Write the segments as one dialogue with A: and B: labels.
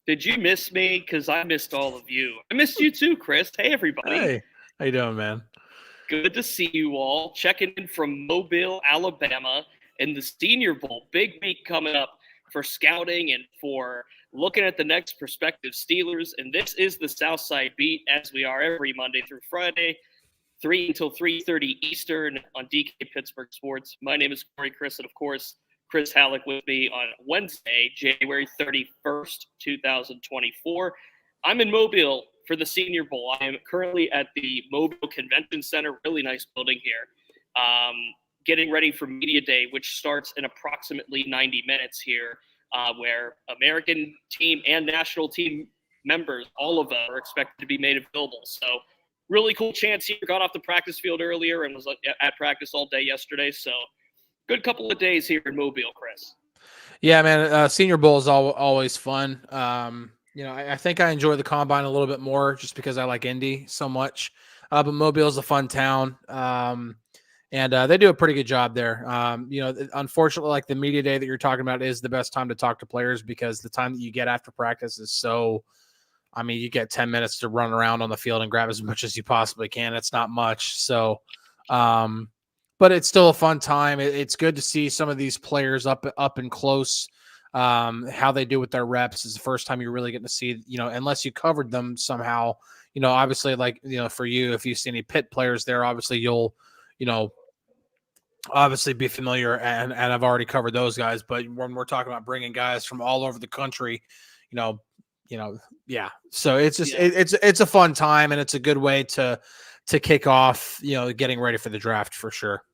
A: Did you miss me? Because I missed all of you. I missed you too, Chris. Hey, everybody.
B: Hey, how you doing, man?
A: Good to see you all. Checking in from Mobile, Alabama, in the Senior Bowl. Big week coming up for scouting and for looking at the next prospective Steelers. And this is the Southside Beat, as we are every Monday through Friday, 3 until 3:30 Eastern on DK Pittsburgh Sports. My name is Corey Crisan, of course. Chris Halicke with me on Wednesday, January 31st, 2024. I'm in Mobile for the Senior Bowl. I am currently at the Mobile Convention Center, really nice building here, getting ready for Media Day, which starts in approximately 90 minutes here, where American team and national team members, all of them, are expected to be made available. So really cool chance here. Got off the practice field earlier and was at practice all day yesterday. So good couple of days here in Mobile, Chris.
B: Yeah, man. Senior Bowl is always fun. I think I enjoy the Combine a little bit more just because I like Indy so much. But Mobile is a fun town, and they do a pretty good job there. Unfortunately, like the media day that you're talking about is the best time to talk to players because the time that you get after practice is so. I mean, you get 10 minutes to run around on the field and grab as much as you possibly can. It's not much, so. But it's still a fun time. It's good to see some of these players up and close. How they do with their reps is the first time you're really getting to see, unless you covered them somehow, obviously for you, if you see any Pitt players there, obviously you'll, obviously be familiar and I've already covered those guys. But when we're talking about bringing guys from all over the country, yeah. So it's just, it's a fun time and it's a good way to kick off, getting ready for the draft for sure.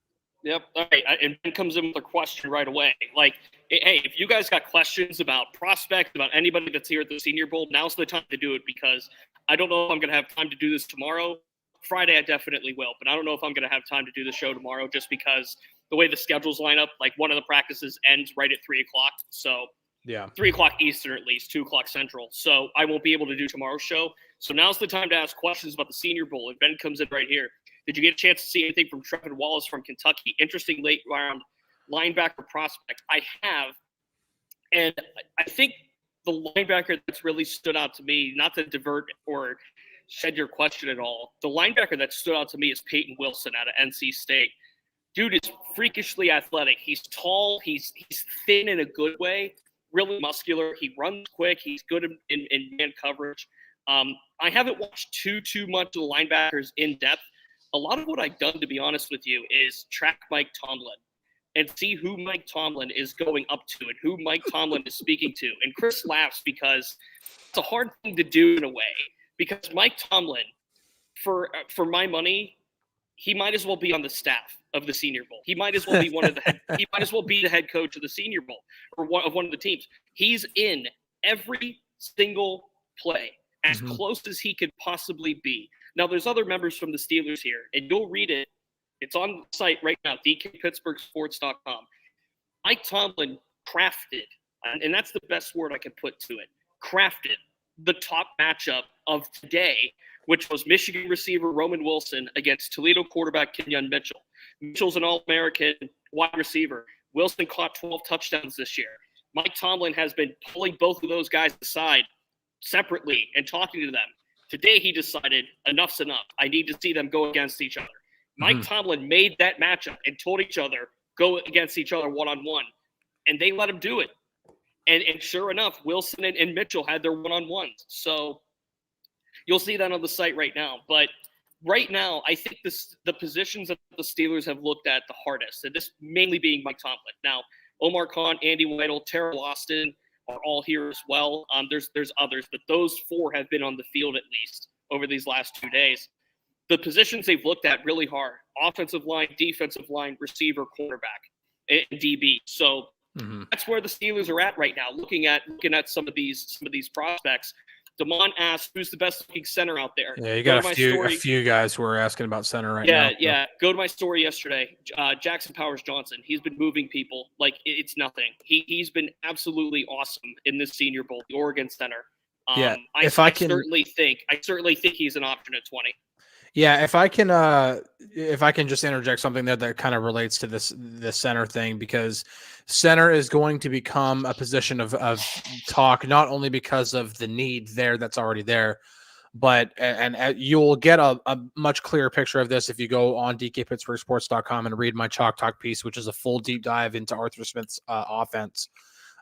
A: Yep. All right. And Ben comes in with a question right away. Like, hey, if you guys got questions about prospects, about anybody that's here at the Senior Bowl, now's the time to do it because I don't know if I'm going to have time to do this tomorrow. Friday, I definitely will, but I don't know if I'm going to have time to do the show tomorrow just because the way the schedules line up, like one of the practices ends right at 3 o'clock. So,
B: yeah,
A: 3 o'clock Eastern at least, 2 o'clock Central. So I won't be able to do tomorrow's show. So now's the time to ask questions about the Senior Bowl. And Ben comes in right here. Did you get a chance to see anything from Trevin Wallace from Kentucky? Interesting late round linebacker prospect. I have. And I think the linebacker that's really stood out to me, not to divert or shed your question at all, the linebacker that stood out to me is Peyton Wilson out of NC State. Dude is freakishly athletic. He's tall. He's thin in a good way. Really muscular. He runs quick. He's good in man coverage. I haven't watched too much of the linebackers in depth. A lot of what I've done, to be honest with you, is track Mike Tomlin and see who Mike Tomlin is going up to and who Mike Tomlin is speaking to. And Chris laughs because it's a hard thing to do in a way because Mike Tomlin, for my money, he might as well be on the staff of the Senior Bowl. He might as well be he might as well be the head coach of the Senior Bowl or one of the teams. He's in every single play as close as he could possibly be. Now, there's other members from the Steelers here, and you'll read it. It's on the site right now, dkpittsburghsports.com. Mike Tomlin crafted, and that's the best word I can put to it, crafted the top matchup of today, which was Michigan receiver Roman Wilson against Toledo quarterback Kenyon Mitchell. Mitchell's an All-American wide receiver. Wilson caught 12 touchdowns this year. Mike Tomlin has been pulling both of those guys aside separately and talking to them. Today he decided enough's enough. I need to see them go against each other. Mike Tomlin made that matchup and told each other, go against each other one-on-one. And they let him do it. And sure enough, Wilson and Mitchell had their one-on-ones. So you'll see that on the site right now. But right now, I think the positions that the Steelers have looked at the hardest, and this mainly being Mike Tomlin. Now, Omar Khan, Andy Weidl, Terrell Austin are all here as well. There's others, but those four have been on the field at least over these last 2 days. The positions they've looked at really hard: offensive line, defensive line, receiver, quarterback, and DB. So that's where the Steelers are at right now, looking at some of these prospects. Damon asked, who's the best looking center out there?
B: Yeah, you got a few guys who are asking about center right now.
A: Yeah. Go to my story yesterday. Jackson Powers Johnson. He's been moving people like it's nothing. He's been absolutely awesome in this Senior Bowl, the Oregon center. I certainly think he's an option at 20.
B: Yeah, if I can just interject something there that kind of relates to this center thing, because center is going to become a position of talk, not only because of the need there that's already there, but and you will get a much clearer picture of this if you go on dkpittsburghsports.com and read my Chalk Talk piece, which is a full deep dive into Arthur Smith's offense.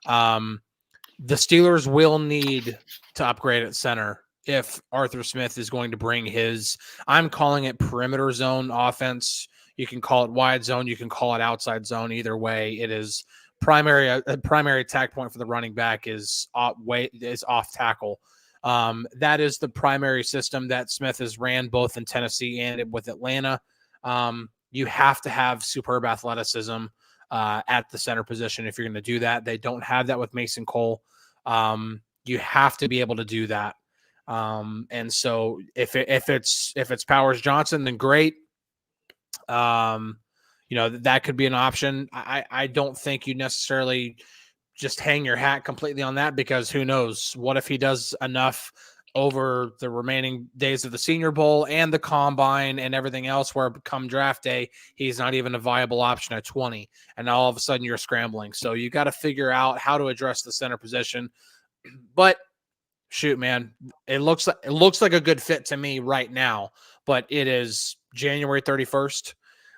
B: The Steelers will need to upgrade at center if Arthur Smith is going to bring his, I'm calling it perimeter zone offense. You can call it wide zone. You can call it outside zone. Either way, it is a primary attack point for the running back is off tackle. That is the primary system that Smith has ran both in Tennessee and with Atlanta. You have to have superb athleticism at the center position if you're going to do that. They don't have that with Mason Cole. You have to be able to do that. And so if it's Powers Johnson, then great. That could be an option. I don't think you necessarily just hang your hat completely on that, because who knows? What if he does enough over the remaining days of the Senior Bowl and the Combine and everything else where come draft day, he's not even a viable option at 20, and all of a sudden you're scrambling. So you got to figure out how to address the center position. But shoot, man, it looks like a good fit to me right now, but it is January 31st.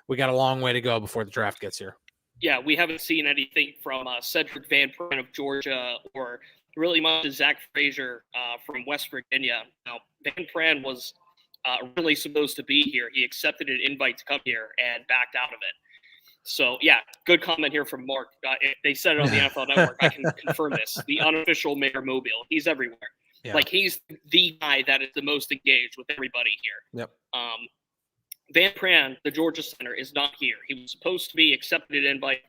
B: We got a long way to go before the draft gets here.
A: Yeah, we haven't seen anything from Cedric Van Pran of Georgia or really much of Zach Frazier from West Virginia. Now, Van Pran was really supposed to be here. He accepted an invite to come here and backed out of it. So, yeah, good comment here from Mark. They said it on the NFL Network. I can confirm this. The unofficial Mayor Mobile. He's everywhere. Yeah. Like, he's the guy that is the most engaged with everybody here.
B: Yep.
A: Van Pran, the Georgia center, is not here. He was supposed to be accepted an invite,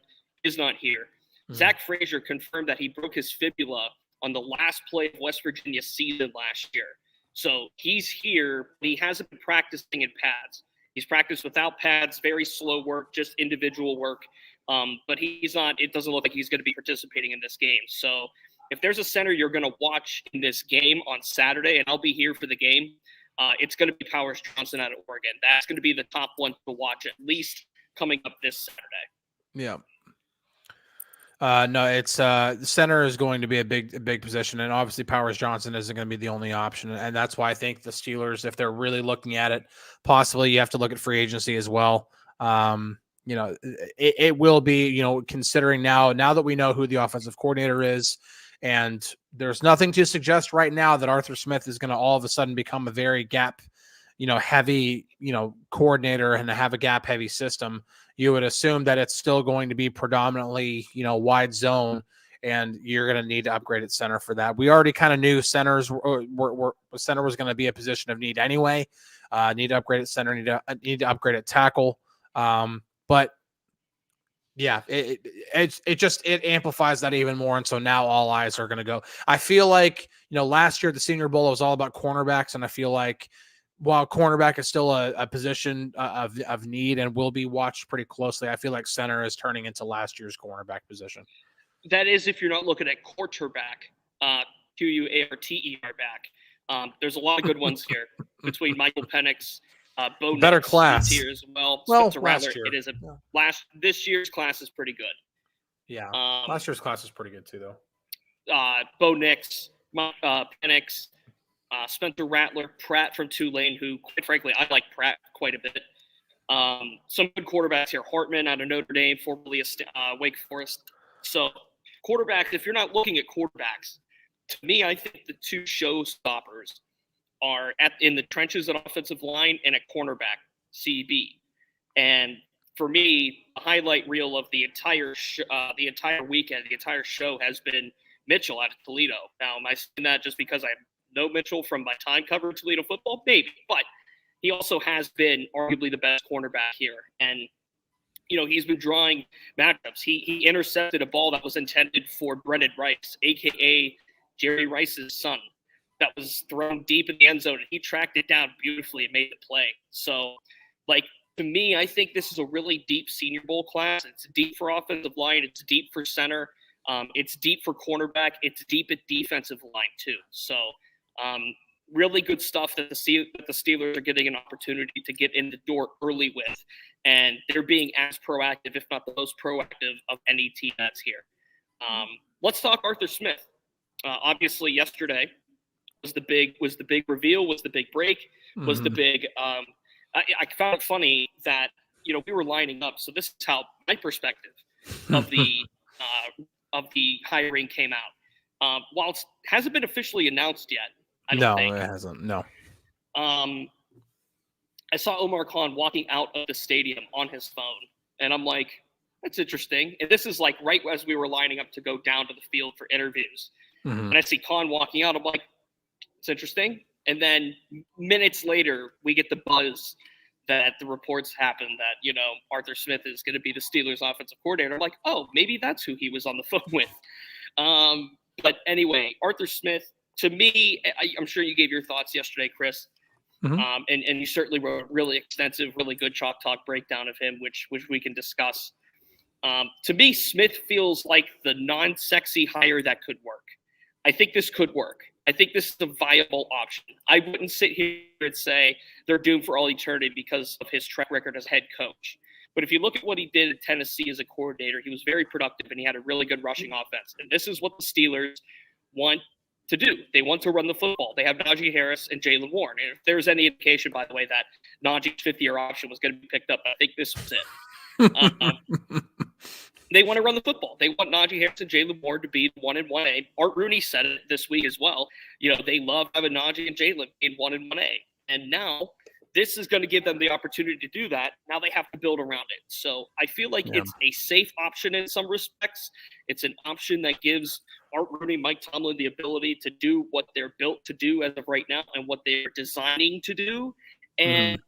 A: is not here. Mm-hmm. Zach Frazier confirmed that he broke his fibula on the last play of West Virginia's season last year. So he's here, but he hasn't been practicing in pads. He's practiced without pads, very slow work, just individual work. But he's not, it doesn't look like he's going to be participating in this game. So if there's a center you're going to watch in this game on Saturday, and I'll be here for the game, it's going to be Powers Johnson out of Oregon. That's going to be the top one to watch, at least coming up this Saturday.
B: Yeah. No, it's center is going to be a big position, and obviously Powers Johnson isn't going to be the only option, and that's why I think the Steelers, if they're really looking at it, possibly you have to look at free agency as well. It will be, considering now that we know who the offensive coordinator is, and there's nothing to suggest right now that Arthur Smith is going to all of a sudden become a very gap, heavy, coordinator and have a gap heavy system. You would assume that it's still going to be predominantly, wide zone, and you're going to need to upgrade at center for that. We already kind of knew center was going to be a position of need anyway. Need to upgrade at center, need to upgrade at tackle. But yeah, it amplifies that even more. And so now all eyes are going to go. I feel like, last year the Senior Bowl was all about cornerbacks, and I feel like while cornerback is still a position of need and will be watched pretty closely, I feel like center is turning into last year's cornerback position.
A: That is, if you're not looking at quarterback, Q-U-A-R-T-E-R back. There's a lot of good ones here between Michael Penix, Bo
B: better
A: Nix
B: class
A: here as well.
B: Well,
A: Spencer
B: last
A: Rattler,
B: year.
A: it is this year's class is pretty good.
B: Yeah, last year's class is pretty good too,
A: though. Bo Nix, Penix, Spencer Rattler, Pratt from Tulane, who, quite frankly, I like Pratt quite a bit. Some good quarterbacks here. Hartman out of Notre Dame, formerly Wake Forest. So, quarterbacks, if you're not looking at quarterbacks, to me, I think the two showstoppers are in the trenches at offensive line and at cornerback, CB. And for me, the highlight reel of the entire weekend, the entire show has been Mitchell out of Toledo. Now, am I saying that just because I know Mitchell from my time covering Toledo football? Maybe, but he also has been arguably the best cornerback here. And, he's been drawing matchups. He intercepted a ball that was intended for Brendan Rice, a.k.a. Jerry Rice's son, that was thrown deep in the end zone, and he tracked it down beautifully and made the play. So, to me, I think this is a really deep Senior Bowl class. It's deep for offensive line. It's deep for center. It's deep for cornerback. It's deep at defensive line, too. So, really good stuff that the Steelers are getting an opportunity to get in the door early with, and they're being as proactive, if not the most proactive, of any team that's here. Let's talk Arthur Smith. Obviously, yesterday was the big reveal, was the big break, was the big. I found it funny that we were lining up. So this is how my perspective of the hiring came out. While it hasn't been officially announced yet, I don't think.
B: No, it hasn't. No.
A: I saw Omar Khan walking out of the stadium on his phone, and I'm like, that's interesting. And this is like right as we were lining up to go down to the field for interviews. And I see Khan walking out. I'm like, it's interesting. And then minutes later, we get the buzz that the reports happen that, Arthur Smith is going to be the Steelers offensive coordinator. I'm like, oh, maybe that's who he was on the phone with. But anyway, Arthur Smith, to me, I'm sure you gave your thoughts yesterday, Chris. And you certainly wrote a really extensive, really good Chalk Talk breakdown of him, which we can discuss. To me, Smith feels like the non-sexy hire that could work. I think this could work. I think this is a viable option. I wouldn't sit here and say they're doomed for all eternity because of his track record as head coach. But if you look at what he did at Tennessee as a coordinator, he was very productive and he had a really good rushing offense. And this is what the Steelers want to do. They want to run the football. They have Najee Harris and Jaylen Warren. And if there's any indication, by the way, that Najee's fifth-year option was going to be picked up, I think this was it. They want to run the football. They want Najee Harris and Jaylen Warren to be 1 and 1A. Art Rooney said it this week as well. They love having Najee and Jaylen in 1 and 1A. And now this is going to give them the opportunity to do that. Now they have to build around it. So I feel like it's a safe option in some respects. It's an option that gives Art Rooney, Mike Tomlin the ability to do what they're built to do as of right now and what they're designing to do. And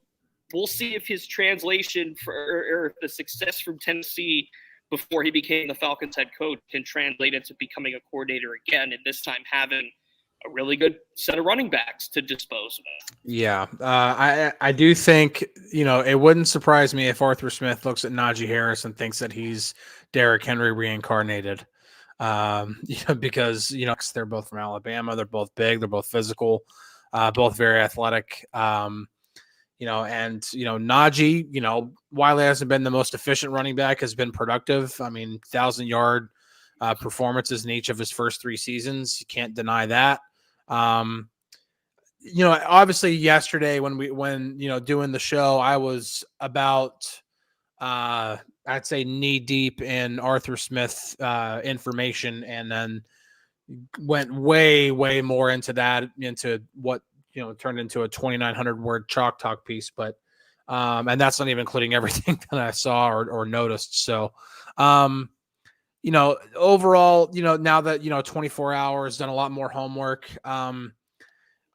A: we'll see if his translation or the success from Tennessee before he became the Falcons head coach can translate into becoming a coordinator again, and this time having a really good set of running backs to dispose of.
B: Yeah, I do think, it wouldn't surprise me if Arthur Smith looks at Najee Harris and thinks that he's Derrick Henry reincarnated. Because, they're both from Alabama. They're both big. They're both physical, both very athletic. Najee, while he hasn't been the most efficient running back, has been productive. I mean, 1,000-yard performances in each of his first 3 seasons. You can't deny that. Obviously yesterday when doing the show, I was about, I'd say knee deep in Arthur Smith information, and then went way, way more into what, turned into a 2,900 word Chalk Talk piece, but, and that's not even including everything that I saw or noticed. So, overall, now that, 24 hours, done a lot more homework.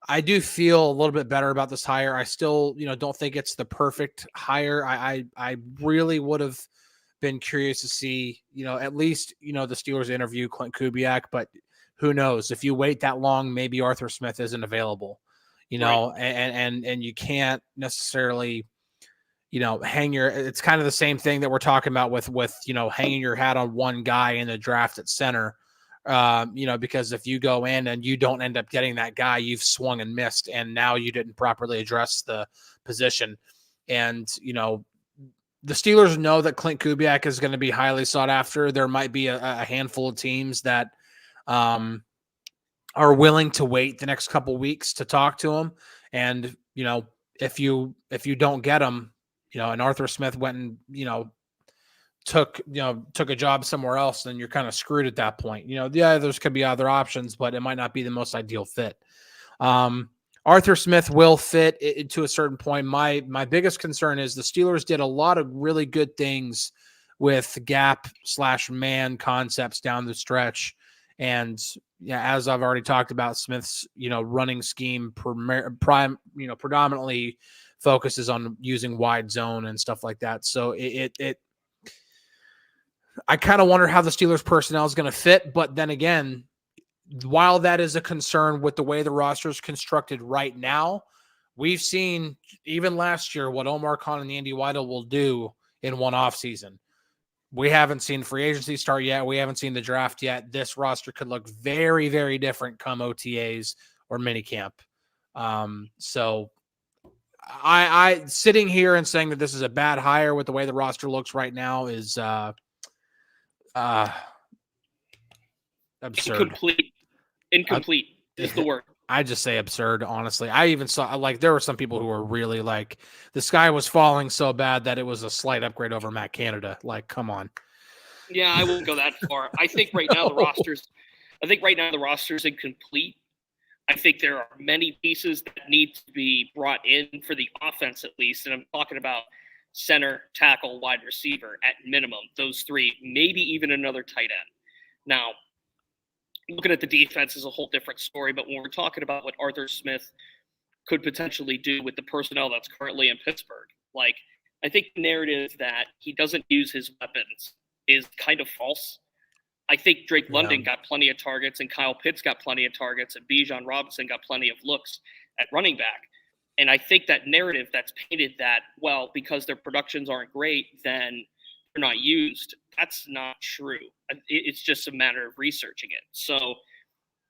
B: I do feel a little bit better about this hire. I still, don't think it's the perfect hire. I really would have been curious to see, at least, the Steelers interview Clint Kubiak, but who knows? If you wait that long, maybe Arthur Smith isn't available.
A: Right.
B: And you can't necessarily, it's kind of the same thing that we're talking about with, hanging your hat on one guy in the draft at center, because if you go in and you don't end up getting that guy, you've swung and missed, and now you didn't properly address the position. And, the Steelers know that Clint Kubiak is going to be highly sought after. There might be a handful of teams that, are willing to wait the next couple weeks to talk to him. And, if you don't get him, and Arthur Smith went and, took a job somewhere else, then you're kind of screwed at that point. There's could be other options, but it might not be the most ideal fit. Arthur Smith will fit it to a certain point. My biggest concern is the Steelers did a lot of really good things with gap/man concepts down the stretch. And as I've already talked about, Smith's, running scheme predominantly focuses on using wide zone and stuff like that. So I kind of wonder how the Steelers personnel is going to fit. But then again, while that is a concern with the way the roster is constructed right now, we've seen even last year what Omar Khan and Andy Weidel will do in one offseason. We haven't seen free agency start yet. We haven't seen the draft yet. This roster could look very, very different come OTAs or minicamp. So I sitting here and saying that this is a bad hire with the way the roster looks right now is absurd.
A: Incomplete is the word.
B: I just say absurd, honestly. I even saw there were some people who were really like the sky was falling so bad that it was a slight upgrade over Matt Canada. Like, come on.
A: Yeah, I wouldn't go that far. I think right now the roster's incomplete. I think there are many pieces that need to be brought in for the offense at least, and I'm talking about center, tackle, wide receiver at minimum. Those three, maybe even another tight end. Now, looking at the defense is a whole different story, but when we're talking about what Arthur Smith could potentially do with the personnel that's currently in Pittsburgh, I think the narrative that he doesn't use his weapons is kind of false. I think Drake London got plenty of targets, and Kyle Pitts got plenty of targets, and Bijan Robinson got plenty of looks at running back. And I think that narrative that's painted that, well, because their productions aren't great, then they're not used. That's not true. It's just a matter of researching it. So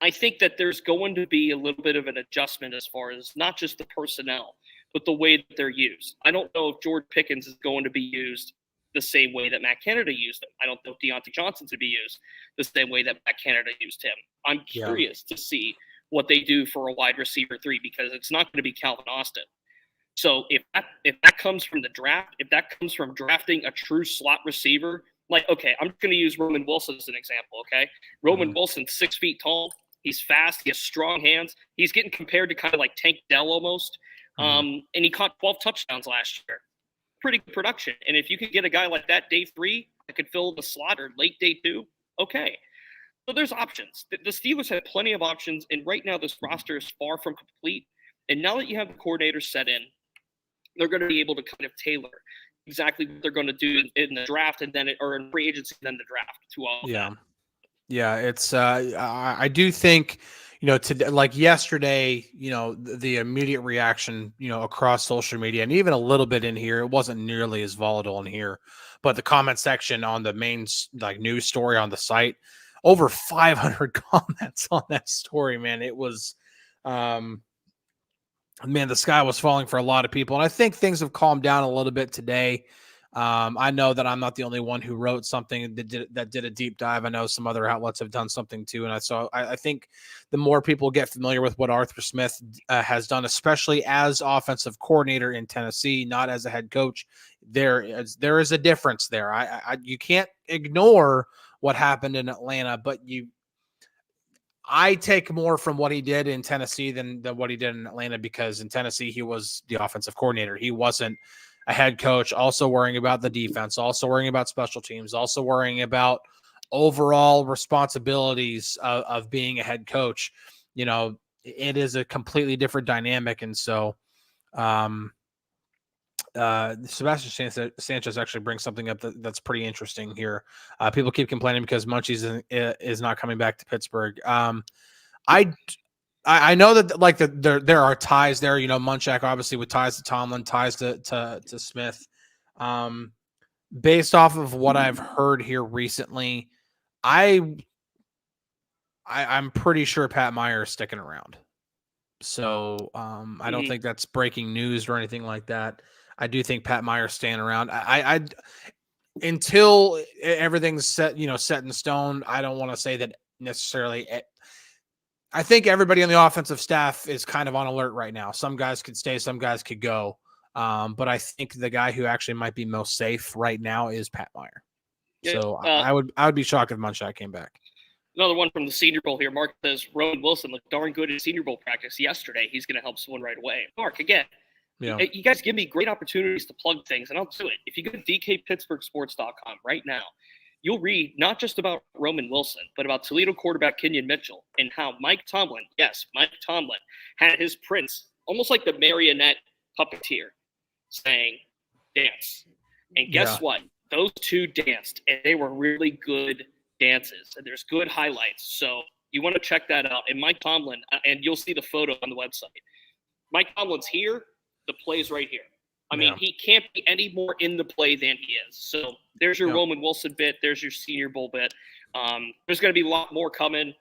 A: I think that there's going to be a little bit of an adjustment as far as not just the personnel, but the way that they're used. I don't know if George Pickens is going to be used the same way that Matt Canada used him. I don't know if Deontay Johnson's to be used the same way that Matt Canada used him. I'm curious to see what they do for a wide receiver 3 because it's not going to be Calvin Austin. So if that comes from the draft, if that comes from drafting a true slot receiver, okay, I'm going to use Roman Wilson as an example, okay? Roman Wilson's 6 feet tall. He's fast. He has strong hands. He's getting compared to kind of like Tank Dell almost. And he caught 12 touchdowns last year. Pretty good production. And if you could get a guy like that day 3 that could fill the slot or late day 2, okay. So there's options. The Steelers have plenty of options, and right now this roster is far from complete. And now that you have the coordinator set in, they're going to be able to kind of tailor exactly what they're going to do in the draft and then or in free agency and then the draft to all of that.
B: Yeah, it's I do think, yesterday, the immediate reaction, across social media and even a little bit in here, it wasn't nearly as volatile in here, but the comment section on the main news story on the site, over 500 comments on that story, man. It was, the sky was falling for a lot of people. And I think things have calmed down a little bit today. I know that I'm not the only one who wrote something that did a deep dive. I know some other outlets have done something too. And I think the more people get familiar with what Arthur Smith has done, especially as offensive coordinator in Tennessee, not as a head coach, there is a difference there. You can't ignore what happened in Atlanta, but I take more from what he did in Tennessee than what he did in Atlanta, because in Tennessee, he was the offensive coordinator. He wasn't a head coach, also worrying about the defense, also worrying about special teams, also worrying about overall responsibilities of being a head coach. It is a completely different dynamic. And so Sebastian Sanchez actually brings something up that's pretty interesting here. People keep complaining because Munchies is not coming back to Pittsburgh. I know that there are ties there. Munchak obviously with ties to Tomlin, ties to Smith. Based off of what I've heard here recently, I'm pretty sure Pat Meyer is sticking around. So I don't think that's breaking news or anything like that. I do think Pat Meyer's staying around. I until everything's set in stone. I don't want to say that necessarily. I think everybody on the offensive staff is kind of on alert right now. Some guys could stay, some guys could go. But I think the guy who actually might be most safe right now is Pat Meyer. Yeah, so I would be shocked if Munchak came back.
A: Another one from the Senior Bowl here. Mark says Roman Wilson looked darn good in Senior Bowl practice yesterday. He's going to help someone right away. Mark, again, you guys give me great opportunities to plug things, and I'll do it. If you go to DKPittsburghSports.com right now, you'll read not just about Roman Wilson, but about Toledo quarterback Kenyon Mitchell and how Mike Tomlin, had his prince, almost like the marionette puppeteer, saying, dance. And guess what? Those two danced, and they were really good dances. And there's good highlights. So you want to check that out. And Mike Tomlin, and you'll see the photo on the website. Mike Tomlin's here. The play's right here. I mean, he can't be any more in the play than he is. So there's your Roman Wilson bit. There's your Senior Bowl bit. There's going to be a lot more coming.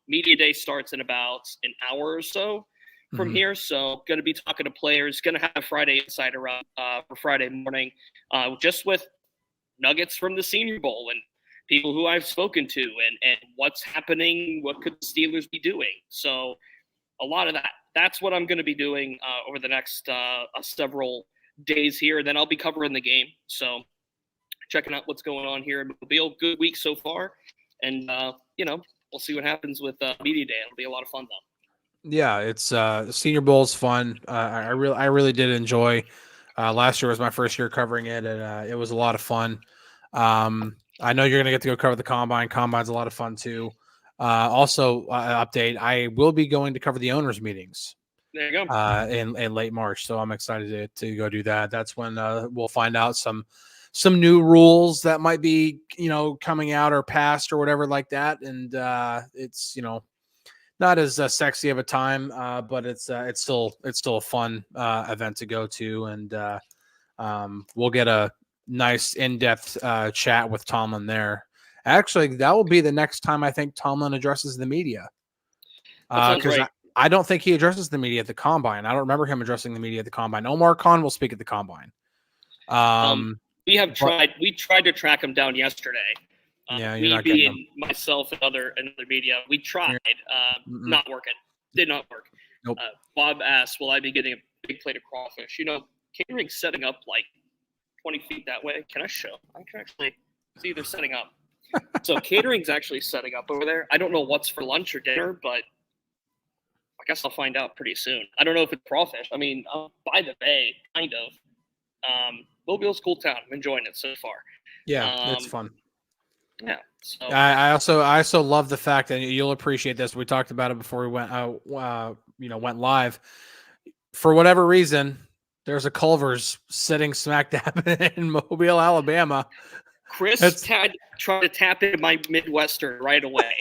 A: Media day starts in about an hour or so. from here. So going to be talking to players, going to have a Friday Insider up for Friday morning, just with nuggets from the Senior Bowl and people who I've spoken to and what's happening, what could the Steelers be doing. So a lot of that. That's what I'm going to be doing over the next several days here. And then I'll be covering the game. So checking out what's going on here in Mobile. Good week so far. And, we'll see what happens with Media Day. It'll be a lot of fun, though.
B: Yeah, it's the Senior Bowl is fun. I really did enjoy. Last year was my first year covering it, and it was a lot of fun. I know you're going to get to go cover the Combine. Combine's a lot of fun, too. Also, update, I will be going to cover the owners' meetings.
A: There you go.
B: In late March, so I'm excited to go do that. That's when we'll find out some new rules that might be, coming out or passed or whatever like that. And it's, not as sexy of a time, but it's still a fun event to go to. And we'll get a nice in-depth chat with Tomlin there. Actually, that will be the next time I think Tomlin addresses the media. Because I don't think he addresses the media at the Combine. I don't remember him addressing the media at the Combine. Omar Khan will speak at the Combine.
A: We tried to track him down yesterday.
B: Yeah,
A: me being myself and other media, we tried. Not working. Did not work.
B: Nope.
A: Bob asked, "Will I be getting a big plate of crawfish?" Catering's setting up like 20 feet that way. Can I show? I can actually see they're setting up. So catering's actually setting up over there. I don't know what's for lunch or dinner, but I guess I'll find out pretty soon. I don't know if it's crawfish. I mean, by the bay, kind of. Mobile's a cool town. I'm enjoying it so far.
B: Yeah, it's fun.
A: Yeah. So.
B: I also love the fact that you'll appreciate this. We talked about it before we went live. For whatever reason, there's a Culver's sitting smack dab in Mobile, Alabama.
A: Chris tried to tap into my Midwestern right away.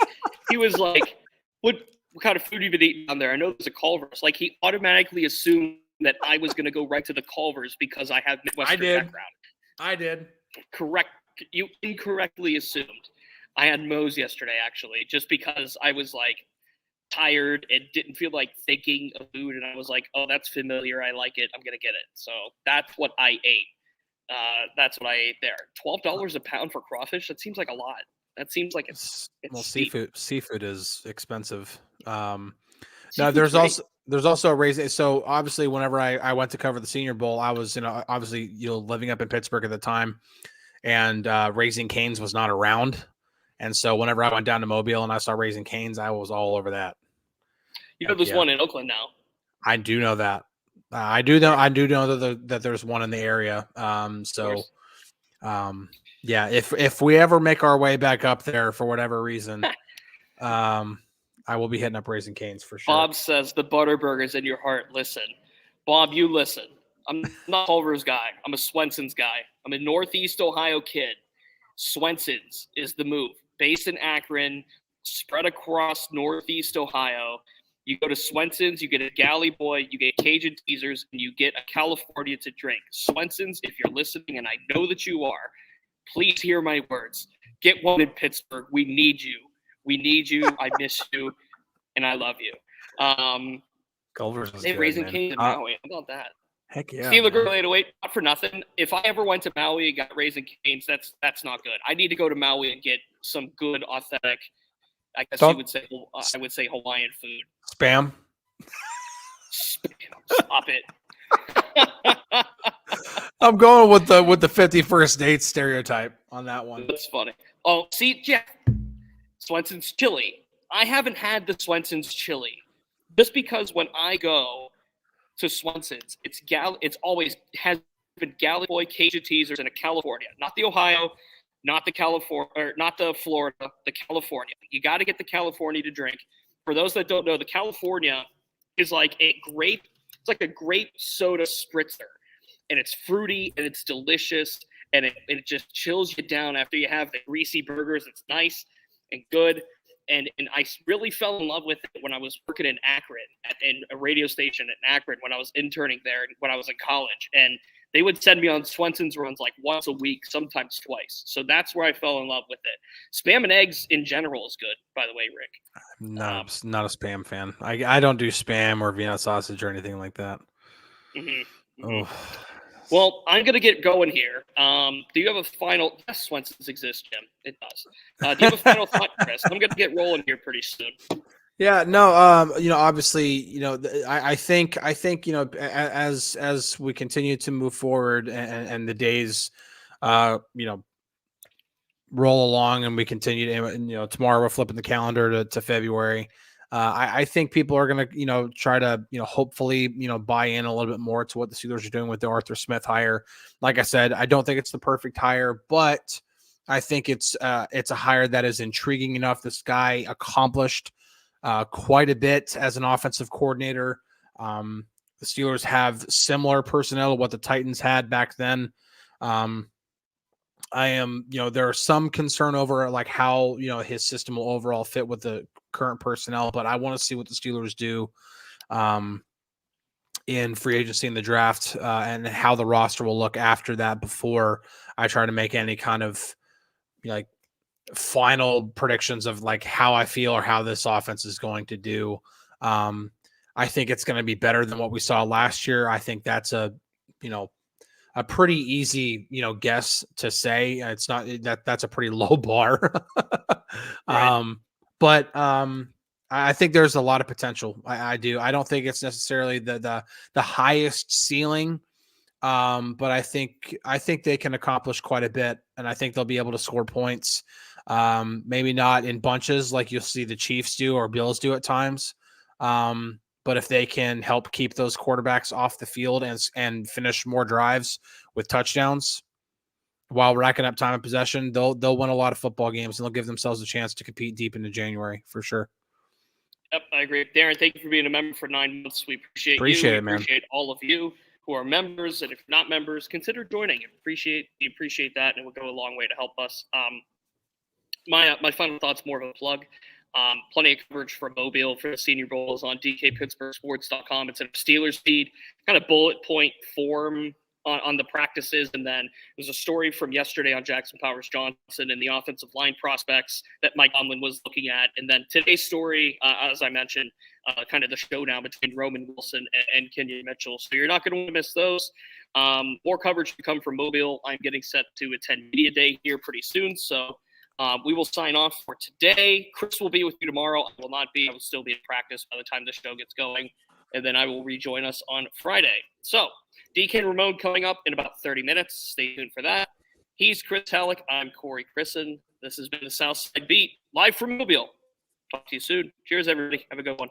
A: He was like, what kind of food have you been eating down there? I know there's a Culver's. Like, he automatically assumed that I was going to go right to the Culver's because I have Midwestern background.
B: I did.
A: Correct. You incorrectly assumed. I had Moe's yesterday, actually, just because I was, like, tired and didn't feel like thinking of food. And I was like, oh, that's familiar. I like it. I'm going to get it. So that's what I ate. That's what I ate there. $12 a pound for crawfish. That seems like a lot. That seems like it's
B: well,
A: steep.
B: seafood is expensive. Now
A: Seafood's
B: there's also a raising. So obviously, whenever I went to cover the Senior Bowl, I was obviously living up in Pittsburgh at the time, and Raising Cane's was not around, and so whenever I went down to Mobile and I saw Raising Cane's, I was all over that.
A: There's one in Oakland now.
B: I do know that. I do know that there's one in the area. Yeah, if we ever make our way back up there for whatever reason, I will be hitting up Raising Cane's for sure.
A: Bob says the Butterburger's in your heart. Listen, Bob, you listen. I'm not Culver's guy. I'm a Swenson's guy. I'm a Northeast Ohio kid. Swenson's is the move. Based in Akron, spread across Northeast Ohio. You go to Swenson's, you get a Galley Boy, you get Cajun Teasers, and you get a California to drink. Swenson's, if you're listening, and I know that you are, please hear my words. Get one in Pittsburgh. We need you. We need you. I miss you, and I love you.
B: Culver's is
A: they
B: good,
A: Raising
B: man.
A: Cane's in Maui. How about that?
B: Heck yeah.
A: Steeler Girl 808, not for nothing. If I ever went to Maui and got Raising Cane's, that's not good. I need to go to Maui and get some good, authentic, I guess I would say Hawaiian food.
B: Spam.
A: Stop it.
B: I'm going with the 51st date stereotype on that one.
A: That's funny. Oh, see, Jeff, Swenson's chili. I haven't had the Swenson's chili. Just because when I go to Swenson's, it's always has been Galley Boy, Cajun Teasers, and a California. Not the Ohio, not the California, or not the Florida, the California. You got to get the California to drink. For those that don't know, the California is like a grape. It's like a grape soda spritzer, and it's fruity and it's delicious, and it just chills you down after you have the greasy burgers. It's nice and good, and I really fell in love with it when I was working in Akron in a radio station in Akron when I was interning there when I was in college, and they would send me on Swenson's runs like once a week, sometimes twice. So that's where I fell in love with it. Spam and eggs in general is good, by the way, Rick.
B: Not a spam fan. I don't do spam or Vienna sausage or anything like that. Oh.
A: Well, I'm going to get going here. Do you have a final? Yes, Swenson's exists, Jim. It does. Do you have a final thought, Chris? I'm going to get rolling here pretty soon.
B: Yeah, no, obviously, I think, as we continue to move forward and the days, roll along and we continue to, tomorrow we're flipping the calendar to February. I think people are going to, try to, hopefully, buy in a little bit more to what the Steelers are doing with the Arthur Smith hire. Like I said, I don't think it's the perfect hire, but I think it's a hire that is intriguing enough. This guy accomplished quite a bit as an offensive coordinator. The Steelers have similar personnel to what the Titans had back then. There are some concern over like how, his system will overall fit with the current personnel, but I want to see what the Steelers do in free agency in the draft and how the roster will look after that before I try to make any kind of like final predictions of like how I feel or how this offense is going to do. I think it's going to be better than what we saw last year. I think that's a pretty easy, guess to say. It's not that's a pretty low bar.
A: Right.
B: But I think there's a lot of potential. I do. I don't think it's necessarily the highest ceiling. But I think they can accomplish quite a bit, and I think they'll be able to score points. Maybe not in bunches like you'll see the Chiefs do or Bills do at times. But if they can help keep those quarterbacks off the field and finish more drives with touchdowns while racking up time of possession, they'll win a lot of football games and they'll give themselves a chance to compete deep into January for sure.
A: Yep, I agree. Darren, thank you for being a member for 9 months. We appreciate you.
B: It,
A: we appreciate all of you who are members, and if you're not members, consider joining. We appreciate that, and it will go a long way to help us. My final thought's more of a plug. Plenty of coverage for Mobile for the Senior Bowl is on DKPittsburghSports.com. It's in a Steelers feed, kind of bullet point form on the practices. And then there's a story from yesterday on Jackson Powers Johnson and the offensive line prospects that Mike Tomlin was looking at. And then today's story, as I mentioned, kind of the showdown between Roman Wilson and Kenyon Mitchell. So you're not going to want to miss those. More coverage to come from Mobile. I'm getting set to attend Media Day here pretty soon. So we will sign off for today. Chris will be with you tomorrow. I will not be. I will still be in practice by the time the show gets going. And then I will rejoin us on Friday. So DK and Ramon coming up in about 30 minutes. Stay tuned for that. He's Chris Halicke. I'm Corey Crisan. This has been the Southside Beat, live from Mobile. Talk to you soon. Cheers, everybody. Have a good one.